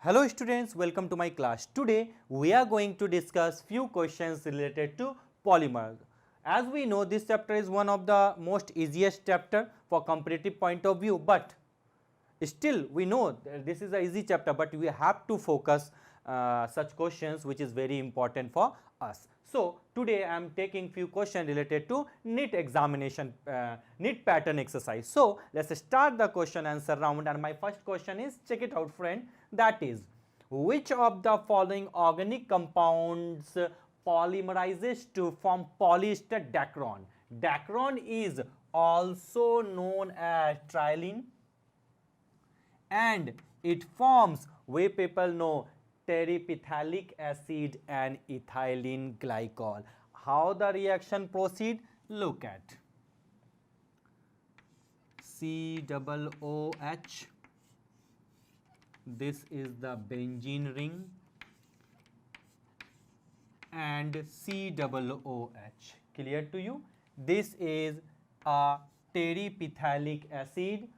Hello students, welcome to my class. Today we are going to discuss few questions related to polymer. As we know, this chapter is one of the most easiest chapter for competitive point of view, but still we know this is a easy chapter, but we have to focus such questions which is very important for us. So today I am taking few questions related to NEET examination, NEET pattern exercise. So let's start the question answer round, and my first question is, check it out friend, that is, which of the following organic compounds polymerizes to form polyester dacron? Dacron is also known as trilene, and it forms, we people know, terephthalic acid and ethylene glycol. How the reaction proceed? Look at COOH. This is the benzene ring, and COOH. Clear to you? This is a terephthalic acid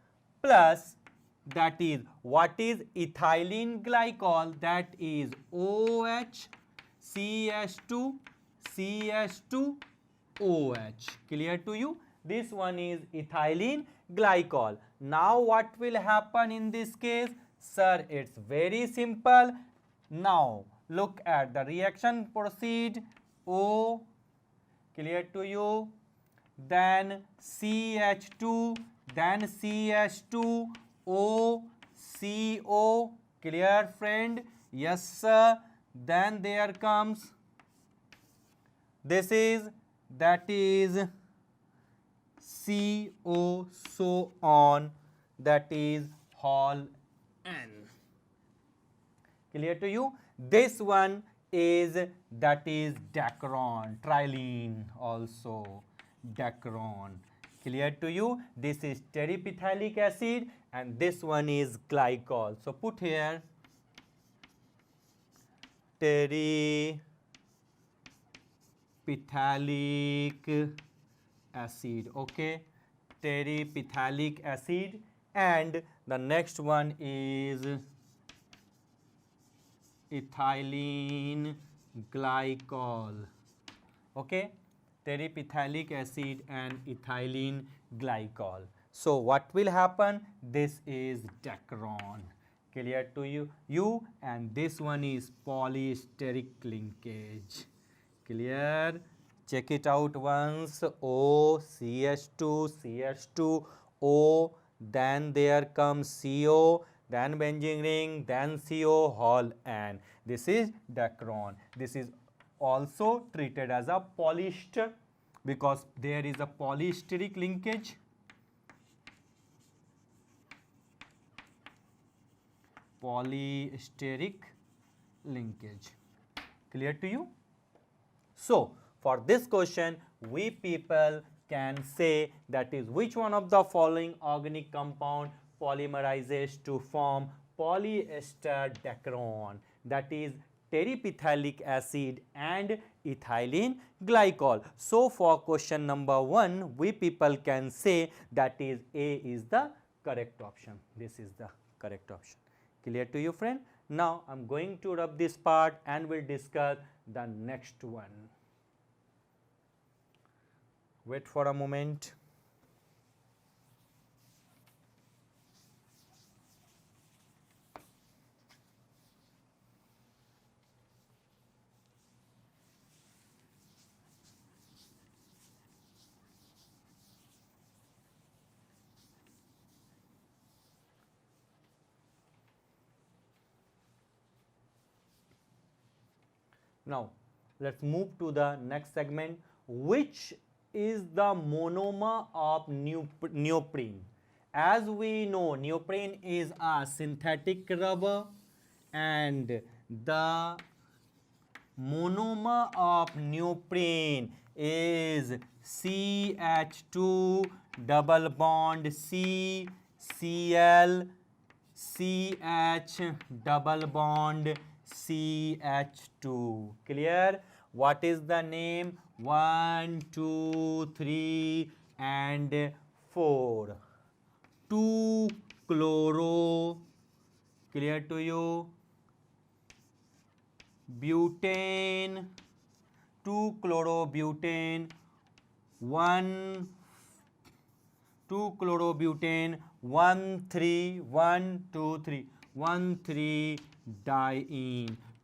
plus, that is, what is ethylene glycol? That is OH CH2 CH2 OH. Clear to you? This one is ethylene glycol. Now what will happen in this case? Sir, it's very simple. Now look at the reaction proceed. O, clear to you, then CH2, then CH2, O, CO, clear friend? Yes sir. Then there comes, this is, that is CO, so on, that is Hall N. Clear to you? This one is, that is dacron, trilene also, dacron. Clear to you? This is terephthalic acid and this one is glycol. So put here terephthalic acid, okay, terephthalic acid, and the next one is ethylene glycol, okay, terephthalic acid and ethylene glycol. So what will happen? This is dacron. Clear to you? And this one is polysteric linkage. Clear? Check it out once. O, CH2, CH2, O, then there comes CO, then benzene ring, then CO, Hall N. This is dacron. This is also treated as a polyester because there is a polysteric linkage. Polysteric linkage. Clear to you? So for this question, we people can say, that is, which one of the following organic compound polymerizes to form polyester dacron? That is terephthalic acid and ethylene glycol. So for question number 1, we people can say that is A is the correct option. This is the correct option. Clear to you friend? Now I am going to rub this part and we'll discuss the next one. Wait for a moment. Now let's move to the next segment. Which is the monomer of neoprene? As we know, neoprene is a synthetic rubber and the monomer of neoprene is CH2 double bond C, Cl, CH double bond CH2. Clear? What is the name? 1, 2, 3 and 4. 2 chloro. Clear to you? butane, 2-chlorobutane, 1 2-chlorobutane, 1,3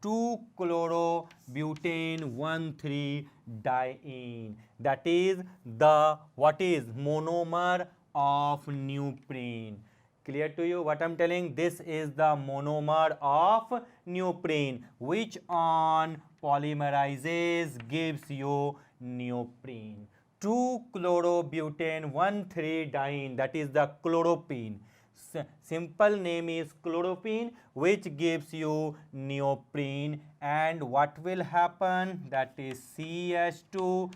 2-chlorobutane, 1,3-diene. That is the what is monomer of neoprene. Clear to you what I'm telling? This is the monomer of neoprene, which on polymerizes gives you neoprene. 2-chlorobutane, 1,3-diene, that is the chloropene. Simple name is chloropene, which gives you neoprene. And what will happen? That is CH2,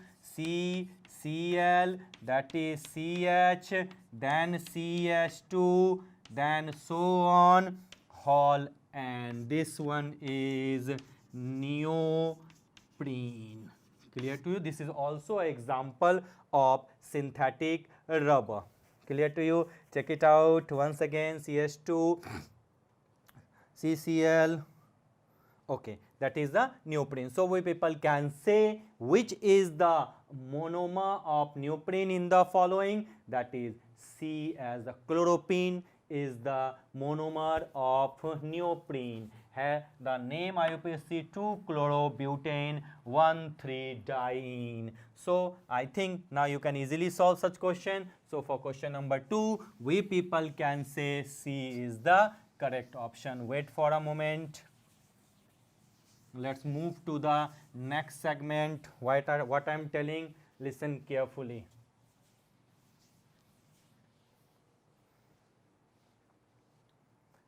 Cl, that is CH, then CH2, then so on, whole, and this one is neoprene. Clear to you? This is also an example of synthetic rubber. Clear to you? Check it out once again. CH2, CCl. Okay, that is the neoprene. So we people can say which is the monomer of neoprene in the following. That is C, as the chloropene is the monomer of neoprene. The name IUPAC 2-chlorobutane, 1,3-diene. So I think now you can easily solve such question. So for question number 2, we people can say C is the correct option. Wait for a moment. Let's move to the next segment. What I'm telling, listen carefully.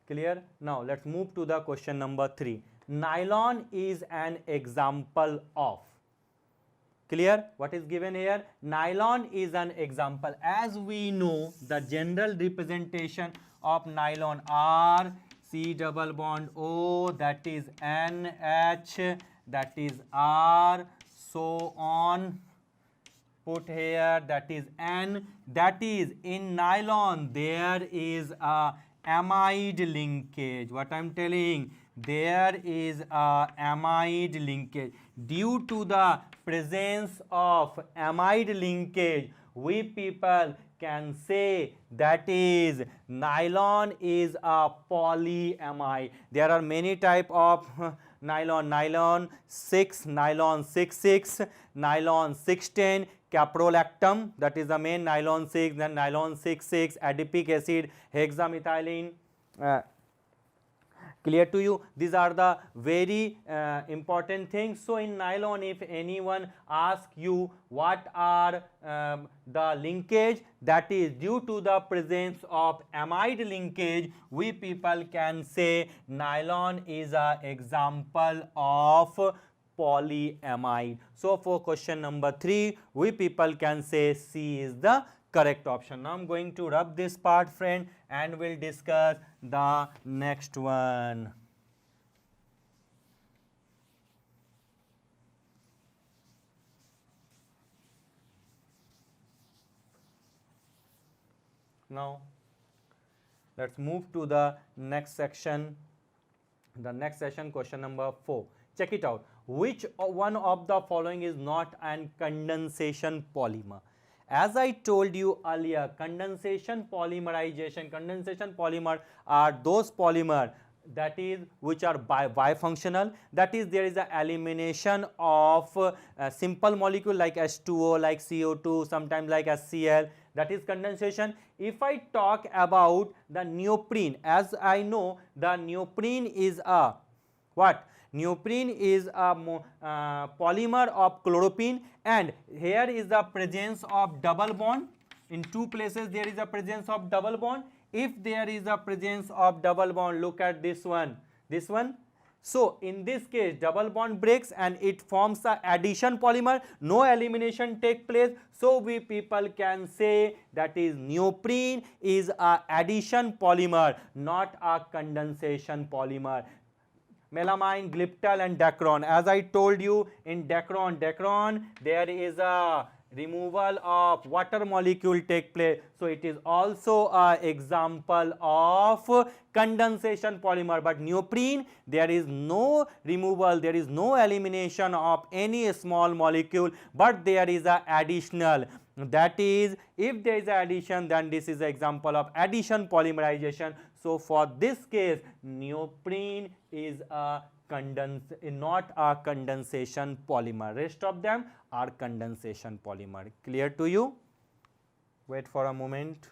Clear? Now let's move to the question number 3. Nylon is an example of. Clear? What is given here? Nylon is an example. As we know, the general representation of nylon are C double bond O, that is NH, that is R, so on. Put here, that is N. That is, in nylon there is a amide linkage. What I'm telling, there is a amide linkage. Due to the presence of amide linkage, we people can say that is nylon is a polyamide. There are many type of nylon, nylon 6, nylon 6,6, nylon 6,10, caprolactam, that is the main nylon 6, then nylon 6,6, adipic acid, hexamethylene. Clear to you? These are the very important things. So in nylon, if anyone asks you what are the linkage, that is due to the presence of amide linkage, we people can say nylon is an example of polyamide. So for question number 3, we people can say C is the correct option. Now I'm going to rub this part, friend, and we'll discuss the next one. Now let's move to the next section. The next section, question number 4. Check it out. Which one of the following is not an condensation polymer? As I told you earlier, condensation polymer are those polymer that is which are bifunctional. That is, there is a elimination of a simple molecule like H2O, like CO2, sometimes like HCl. That is condensation. If I talk about the neoprene, as I know, the neoprene is a what? Neoprene is a polymer of chloropene, and here is the presence of double bond. In two places there is a presence of double bond. If there is a presence of double bond, look at this one, this one. So in this case, double bond breaks and it forms a addition polymer. No elimination take place. So we people can say that is neoprene is a addition polymer, not a condensation polymer. Melamine, glyptal and dacron. As I told you, in dacron there is a removal of water molecule take place. So it is also a example of condensation polymer. But neoprene, there is no removal, there is no elimination of any small molecule, but there is a additional. That is, if there is a addition, then this is an example of addition polymerization. So for this case, neoprene is a not a condensation polymer. Rest of them are condensation polymer. Clear to you? Wait for a moment.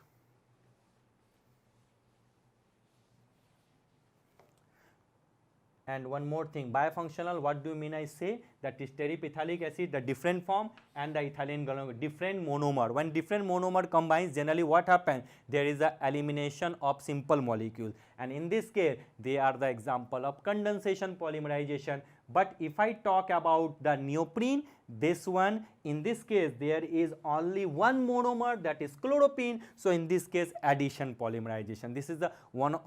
And one more thing, bifunctional, what do you mean? I say that is terephthalic acid, the different form, and the ethylene glycol, different monomer. When different monomer combines, generally what happens? There is a elimination of simple molecules, and in this case they are the example of condensation polymerization. But if I talk about the neoprene, this one, in this case there is only one monomer, that is chloropene. So in this case, addition polymerization. This is the one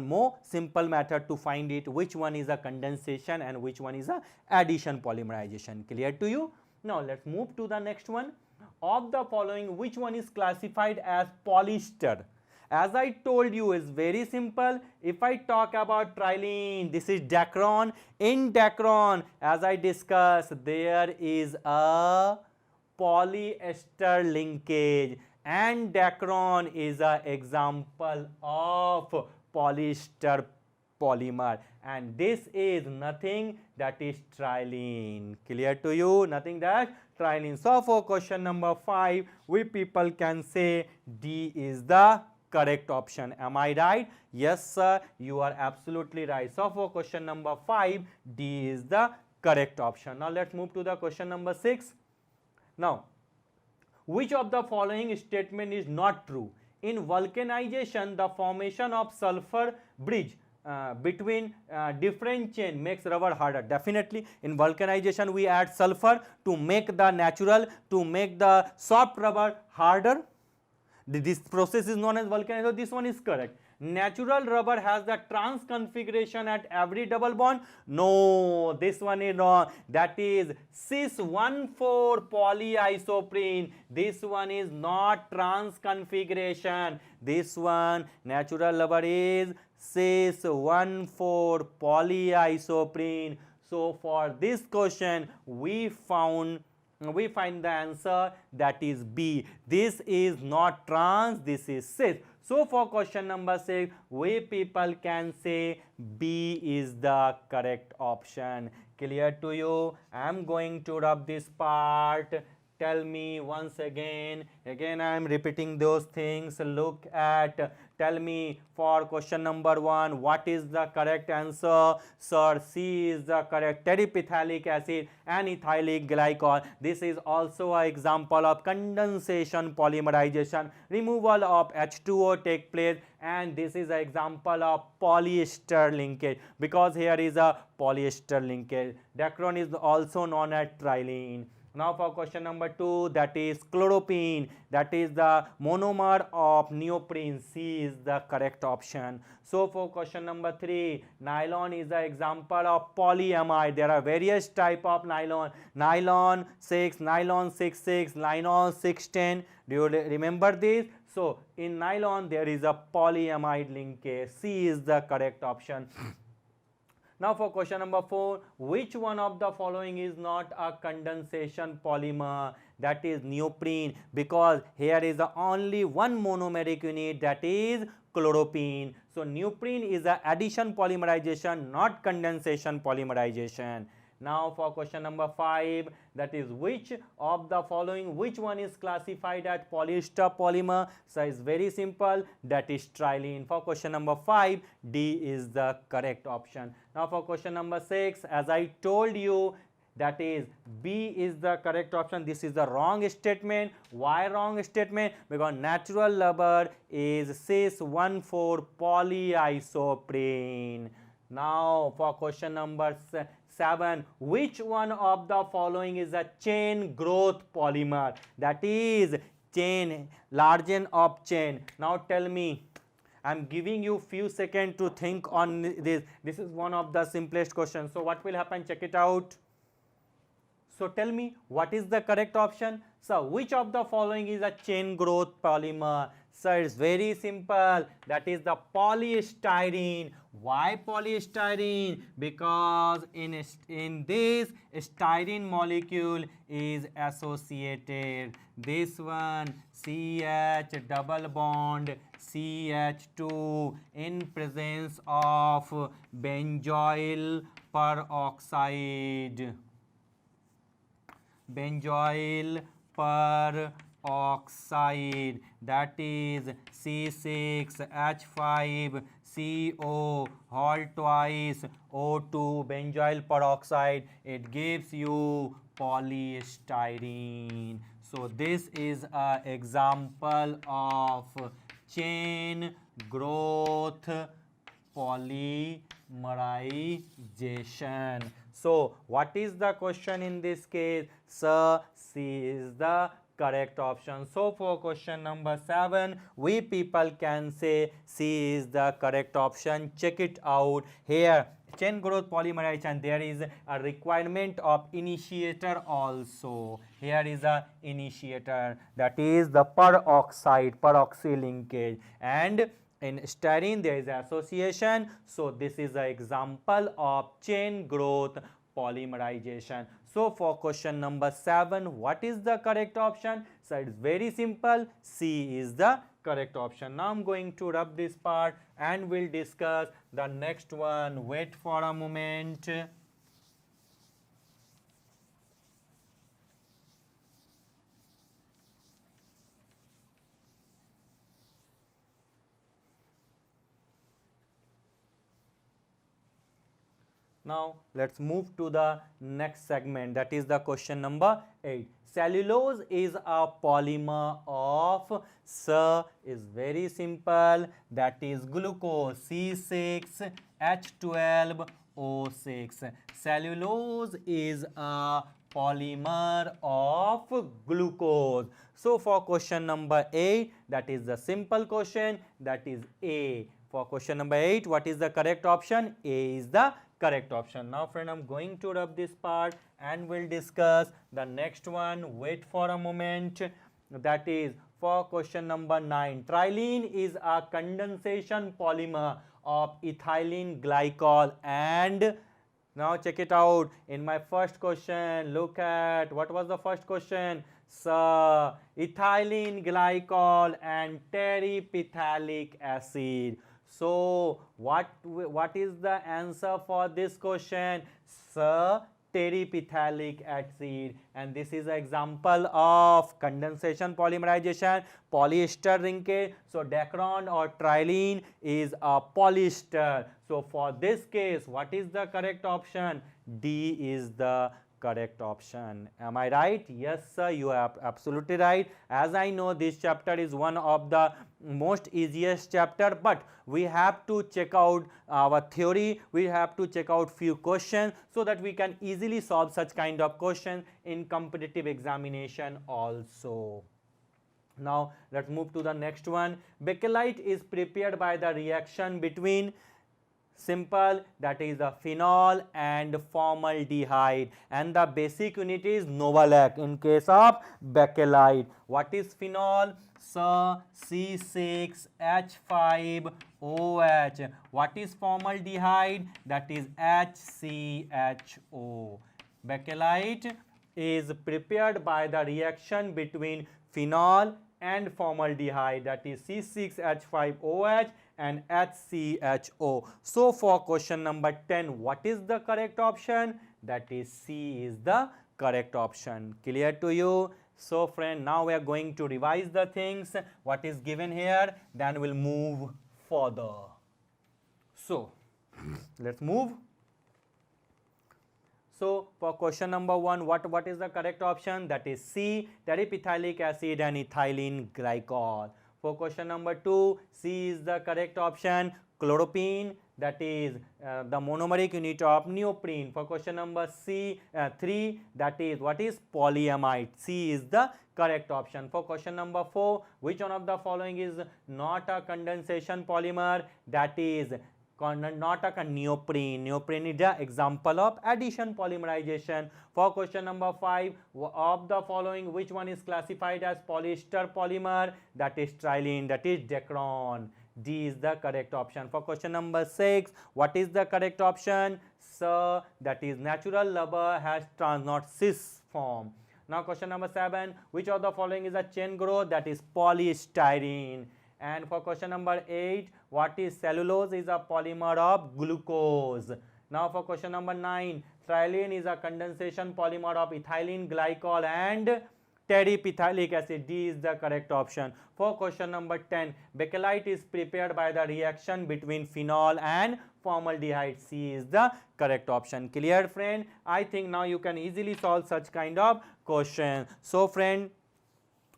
more simple method to find it, which one is a condensation and which one is a addition polymerization. Clear to you? Now let's move to the next one. Of the following, which one is classified as polyester? As I told you, is very simple. If I talk about trilene, this is Dacron. In Dacron, as I discussed, there is a polyester linkage, and Dacron is an example of polyester polymer, and this is nothing, that is trilene. Clear to you? Nothing that trilene. So for question number 5, we people can say D is the correct option. Am I right? Yes sir, you are absolutely right. So for question number 5, D is the correct option. Now let's move to the question number 6. Now, which of the following statement is not true? In vulcanization, the formation of sulfur bridge between different chain makes rubber harder. Definitely, in vulcanization we add sulfur to make the soft rubber harder. This process is known as vulcanization. So this one is correct. Natural rubber has the trans configuration at every double bond. No, this one is wrong. That is cis 1,4 polyisoprene. This one is not trans configuration. This one, natural rubber is cis 1,4 polyisoprene. So for this question, we find the answer, that is B. This is not trans, this is cis. So for question number 6, we people can say B is the correct option. Clear to you? I am going to rub this part. Tell me once again I am repeating those things. Look at, tell me for question number 1, what is the correct answer? Sir, C is the correct. Terephthalic acid and ethylic glycol. This is also an example of condensation polymerization. Removal of H2O take place, and this is an example of polyester linkage, because here is a polyester linkage. Dacron is also known as trilene. Now for question number 2, that is chloropene, that is the monomer of neoprene. C is the correct option. So for question number 3, nylon is the example of polyamide. There are various type of nylon. Nylon 6, nylon 6,6, nylon 6,10. Do you remember this? So in nylon there is a polyamide linkage. C is the correct option. Now for question number 4, which one of the following is not a condensation polymer? That is neoprene, because here is the only one monomeric unit, that is chloropene. So neoprene is a addition polymerization, not condensation polymerization. Now for question number 5, that is which of the following, which one is classified as polyester polymer? So it's very simple, that is trilene. For question number 5, D is the correct option. Now for question number 6, as I told you, that is B is the correct option. This is the wrong statement. Why wrong statement? Because natural rubber is cis 1,4 polyisoprene. Now for question number 7, which one of the following is a chain growth polymer? That is chain, large N of chain. Now tell me, I am giving you few seconds to think on this. This is one of the simplest questions. So what will happen? Check it out. So tell me what is the correct option? So which of the following is a chain growth polymer? So it's very simple, that is the polystyrene. Why polystyrene? Because in this styrene molecule is associated, this one CH double bond CH2 in presence of benzoyl peroxide. Benzoyl peroxide, that is C6H5CO whole twice O2 benzoyl peroxide, it gives you polystyrene. So this is an example of chain growth polymerization. So what is the question in this case? Sir, C is the correct option. So for question number 7, we people can say C is the correct option. Check it out here. Chain growth polymerization, there is a requirement of initiator also. Here is a initiator, that is the peroxide, peroxy linkage, and in styrene there is association. So this is an example of chain growth polymerization. So for question number 7, what is the correct option? So it's very simple, C is the correct option. Now I'm going to rub this part and we'll discuss the next one. Wait for a moment. Now let's move to the next segment, that is the question number 8. Cellulose is a polymer of, sir, is very simple, that is glucose, C6H12O6. Cellulose is a polymer of glucose. So for question number 8, that is the simple question, that is A. For question number 8, what is the correct option? A is the correct option. Now friend, I'm going to rub this part and we'll discuss the next one. Wait for a moment. That is for question number 9. Trilene is a condensation polymer of ethylene glycol. And now check it out. In my first question, look at what was the first question? So ethylene glycol and terephthalate acid. So what is the answer for this question? Sir, terephthalate acid, and this is an example of condensation polymerization, polyester linkage. So Dacron or trilene is a polyester. So for this case, what is the correct option? D is the correct option. Am I right? Yes sir, you are absolutely right. As I know, this chapter is one of the most easiest chapter, but we have to check out our theory, we have to check out few questions so that we can easily solve such kind of questions in competitive examination also. Now let's move to the next one. Bakelite is prepared by the reaction between, simple, that is the phenol and formaldehyde, and the basic unit is Novalac in case of bakelite. What is phenol? So C6H5OH. What is formaldehyde? That is HCHO. Bakelite is prepared by the reaction between phenol and formaldehyde, that is C6H5OH and HCHO. So for question number 10, what is the correct option? That is C is the correct option. Clear to you? So friend, now we are going to revise the things what is given here, then we'll move further. So let's move. So for question number 1, what is the correct option? That is C, terephthalate acid and ethylene glycol. For question number 2, C is the correct option. Chloropene, that is the monomeric unit of neoprene. For question number 3, that is what is polyamide. C is the correct option. For question number 4, which one of the following is not a condensation polymer? That is Karnataka neoprene. Neoprene is the example of addition polymerization. For question number 5, of the following, which one is classified as polyester polymer? That is trilene, that is Dacron. D is the correct option. For question number 6, what is the correct option? Sir, that is natural rubber has not cis form. Now question number 7, which of the following is a chain growth? That is polystyrene. And for question number 8, what is cellulose? Is a polymer of glucose. Now for question number 9, trilene is a condensation polymer of ethylene glycol and terephthalate acid. D is the correct option. For question number 10, bakelite is prepared by the reaction between phenol and formaldehyde. C is the correct option. Clear, friend? I think now you can easily solve such kind of question. So friend,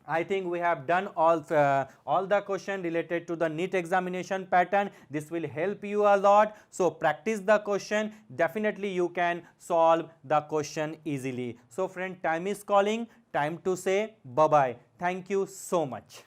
I think we have done all the question related to the NEET examination pattern. This will help you a lot. So practice the question. Definitely you can solve the question easily. So friend, time is calling. Time to say bye-bye. Thank you so much.